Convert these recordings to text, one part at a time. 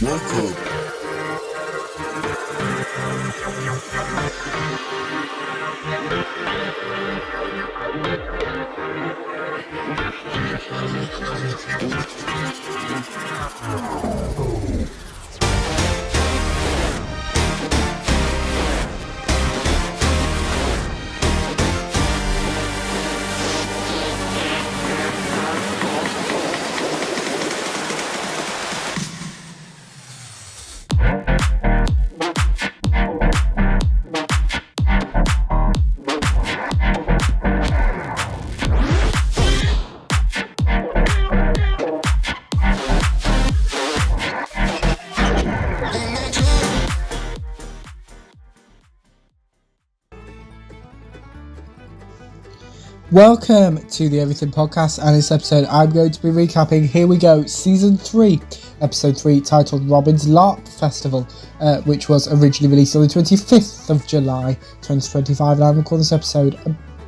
Welcome. Welcome to the Everything Podcast, and this episode I'm going to be recapping Here We Go Season 3, Episode 3, titled Robin's LARP Festival, which was originally released on the 25th of July 2025, and I'm recording this episode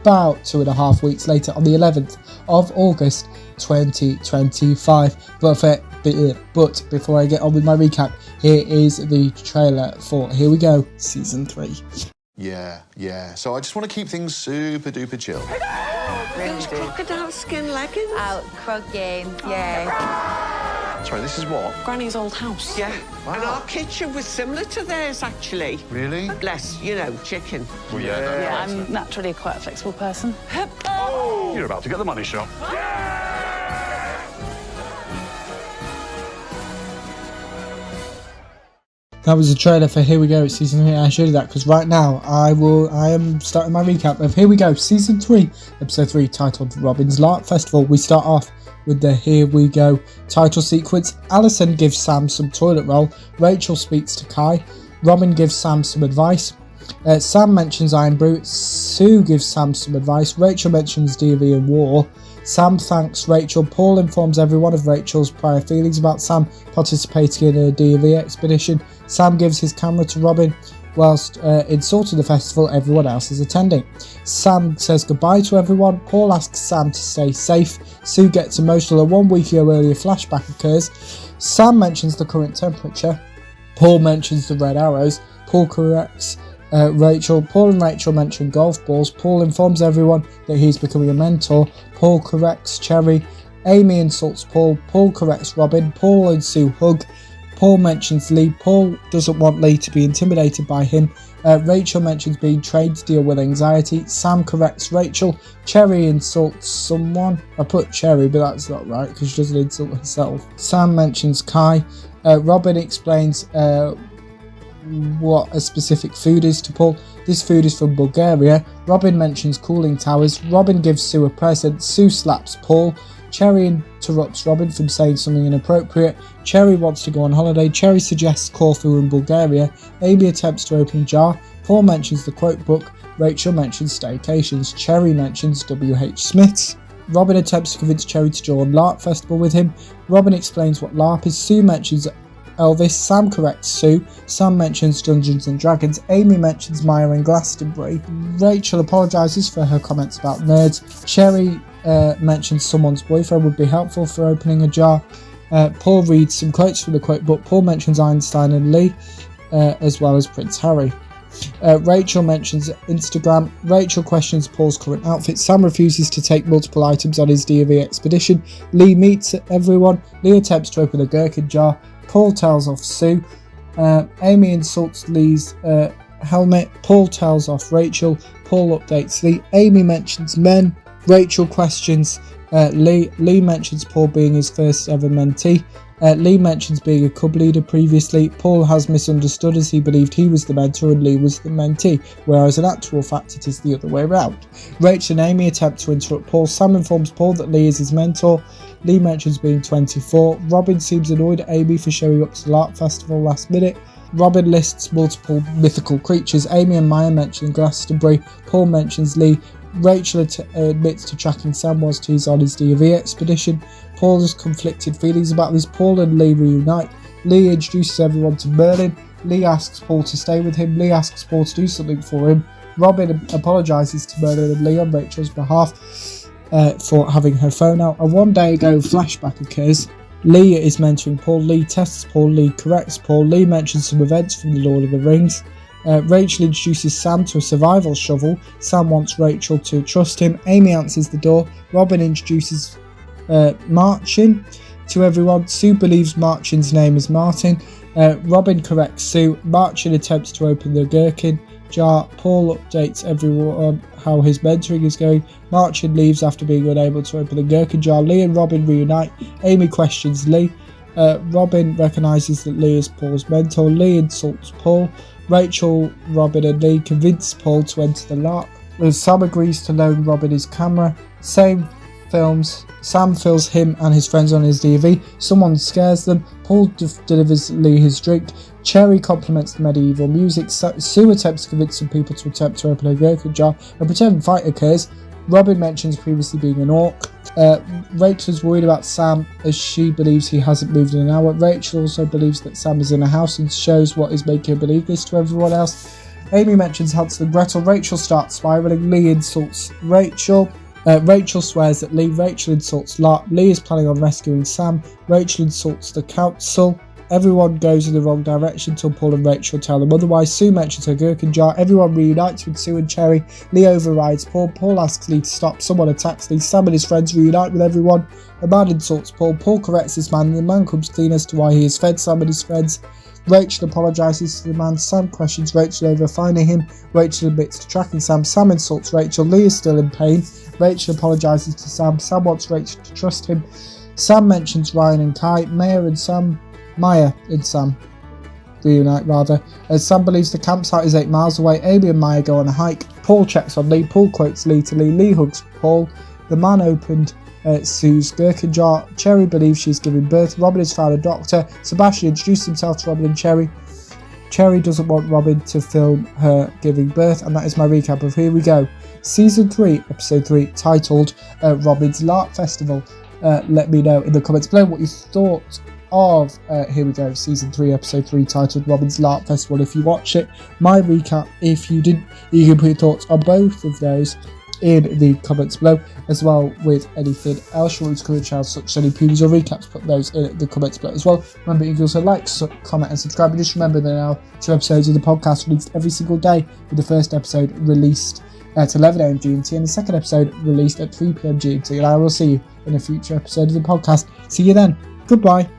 about 2.5 weeks later on the 11th of August 2025. But before I get on with my recap, here is the trailer for Here We Go Season 3. Yeah. So I just want to keep things super duper chill. Those crocodile skin leggings. Out, croquet, yeah. Sorry, this is what? Granny's old house. Yeah. Wow. And our kitchen was similar to theirs, actually. Really? Less, chicken. Well, Yeah, I'm naturally quite a flexible person. You're about to get the money shot. That was the trailer for Here We Go Season 3. I showed you that because right now I am starting my recap of Here We Go Season 3, Episode 3, titled Robin's LARP Festival. We start off with the Here We Go title sequence. Alison gives Sam some toilet roll. Rachel speaks to Kai. Robin gives Sam some advice. Sam mentions Iron Brew. Sue gives Sam some advice. Rachel mentions D&V and war. Sam thanks Rachel. Paul informs everyone of Rachel's prior feelings about Sam participating in a D&V expedition. Sam gives his camera to Robin, whilst insulting the festival everyone else is attending. Sam says goodbye to everyone. Paul asks Sam to stay safe. Sue gets emotional. A 1 week earlier flashback occurs. Sam mentions the current temperature. Paul mentions the red arrows. Paul corrects Rachel. Paul and Rachel mention golf balls. Paul informs everyone that he's becoming a mentor. Paul corrects Cherry. Amy insults Paul. Paul corrects Robin. Paul and Sue hug. Paul mentions Lee. Paul doesn't want Lee to be intimidated by him. Rachel mentions being trained to deal with anxiety. Sam corrects Rachel. Cherry insults someone. I put Cherry, but that's not right because she doesn't insult herself. Sam mentions Kai. Robin explains what a specific food is to Paul. This food is from Bulgaria. Robin mentions cooling towers. Robin gives Sue a present. Sue slaps Paul. Cherry interrupts Robin from saying something inappropriate. Cherry wants to go on holiday. Cherry suggests Corfu in Bulgaria. Amy attempts to open a jar. Paul mentions the quote book. Rachel mentions staycations. Cherry mentions W.H. Smith's. Robin attempts to convince Cherry to join LARP Festival with him. Robin explains what LARP is. Sue mentions Elvis. Sam corrects Sue. Sam mentions Dungeons and Dragons. Amy mentions Maya and Glastonbury. Rachel apologises for her comments about nerds. Cherry mentions someone's boyfriend would be helpful for opening a jar. Paul reads some quotes from the quote book. Paul mentions Einstein and Lee, as well as Prince Harry. Rachel mentions Instagram. Rachel questions Paul's current outfit. Sam refuses to take multiple items on his D&V expedition. Lee meets everyone. Lee attempts to open a gherkin jar. Paul tells off Sue. Amy insults Lee's helmet. Paul tells off Rachel. Paul updates Lee. Amy mentions men. Rachel questions Lee. Lee mentions Paul being his first ever mentee. Lee mentions being a cub leader previously. Paul has misunderstood as he believed he was the mentor and Lee was the mentee, whereas in actual fact it is the other way around. Rachel and Amy attempt to interrupt Paul. Sam informs Paul that Lee is his mentor. Lee mentions being 24. Robin seems annoyed at Amy for showing up to the LARP Festival last minute. Robin lists multiple mythical creatures. Amy and Maya mention Glastonbury. Paul mentions Lee. Rachel admits to tracking Sam whilst he's on his D&V expedition. Paul has conflicted feelings about this. Paul and Lee reunite. Lee introduces everyone to Merlin. Lee asks Paul to stay with him. Lee asks Paul to do something for him. Robin apologises to Merlin and Lee on Rachel's behalf for having her phone out. A 1 day ago flashback occurs. Lee is mentoring Paul. Lee tests Paul. Lee corrects Paul. Lee mentions some events from the Lord of the Rings. Rachel introduces Sam to a survival shovel. Sam wants Rachel to trust him. Amy answers the door. Robin introduces Marcin to everyone. Sue believes Marcin's name is Martin. Robin corrects Sue. Marcin attempts to open the gherkin jar. Paul updates everyone how his mentoring is going. Marcin leaves after being unable to open the gherkin jar. Lee and Robin reunite. Amy questions Lee. Robin recognises that Lee is Paul's mentor. Lee insults Paul. Rachel, Robin and Lee convince Paul to enter the LARP. Sam agrees to loan Robin his camera. Sam fills him and his friends on his DV. Someone scares them. Paul delivers Lee his drink. Cherry compliments the medieval music. Sue attempts to convince some people to attempt to open a gherkin jar. A pretend fight occurs. Robin mentions previously being an orc. Rachel is worried about Sam as she believes he hasn't moved in an hour. Rachel also believes that Sam is in a house and shows what is making her believe this to everyone else. Amy mentions Hansel and Gretel. Rachel starts spiraling. Lee insults Rachel. Rachel swears at Lee. Rachel insults LARP. Lee is planning on rescuing Sam. Rachel insults the council. Everyone goes in the wrong direction until Paul and Rachel tell them otherwise. Sue mentions her gherkin jar. Everyone reunites with Sue and Cherry. Lee overrides Paul. Paul asks Lee to stop. Someone attacks Lee. Sam and his friends reunite with everyone. A man insults Paul. Paul corrects this man and the man comes clean as to why he has fed Sam and his friends. Rachel apologises to the man. Sam questions Rachel over finding him. Rachel admits to tracking Sam. Sam insults Rachel. Lee is still in pain. Rachel apologises to Sam. Sam wants Rachel to trust him. Sam mentions Ryan and Kai. Maya and Sam reunite rather, as Sam believes the campsite is 8 miles away. Amy and Maya go on a hike. Paul checks on Lee. Paul quotes Lee to Lee. Lee hugs Paul. The man opened Sue's gherkin jar. Cherry believes she's giving birth. Robin has found a doctor. Sebastian introduced himself to Robin and Cherry. Cherry doesn't want Robin to film her giving birth, and that is my recap of Here We Go, Season 3, Episode 3, titled Robin's LARP Festival. Let me know in the comments below what you thought of Here We Go, Season 3, Episode 3, titled Robin's LARP Festival if you watch it. My recap, if you didn't, you can put your thoughts on both of those in the comments below, as well with anything else you want to cover the channel, such as any previews or recaps. Put those in the comments below as well. Remember, you can also like, comment and subscribe, and just remember there are now 2 episodes of the podcast released every single day, with the first episode released at 11 AM GMT and the second episode released at 3 PM GMT, and I will see you in a future episode of the podcast. See you then. Goodbye.